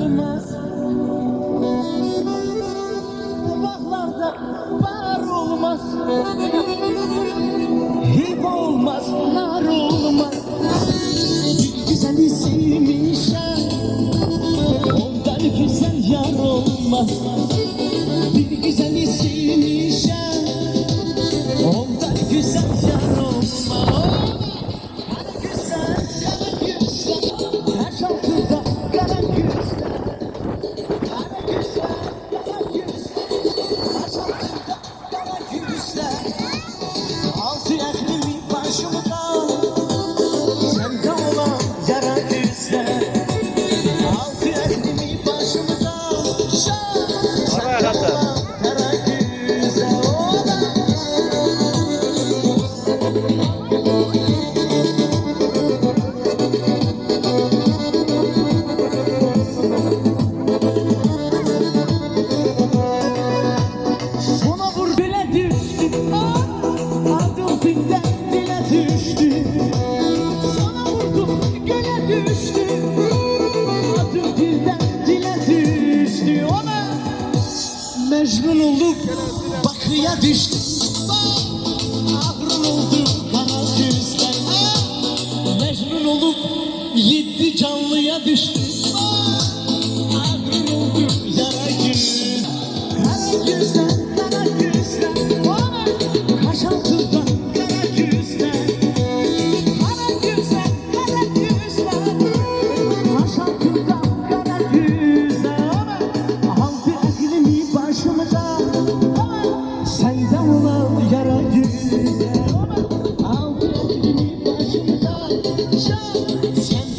olmaz. Bağlarda bar olmaz. Hep olmaz, nar olmaz. Bir güzel isimmişler, ondan güzel yar olmaz. Bir güzel isimmişler, ondan güzel yar olmaz. Kara güzel, kara güzel, taş altında kara güzel. Kara güzel, kara güzel, taş altında kara güzel. Altı eklimi başımda, sende olan yara güzel. Altı eklimi başımda, sende olan yara güzel. Sona vur dile düştü, adım dilden dile düştü. Sana vurdum göle düştü, adım dilden dile düştü. Ona Mecnun olduk bakıya düştü. Ahrın olduk kara gözler, Mecnun olup 7 canlıya düştü.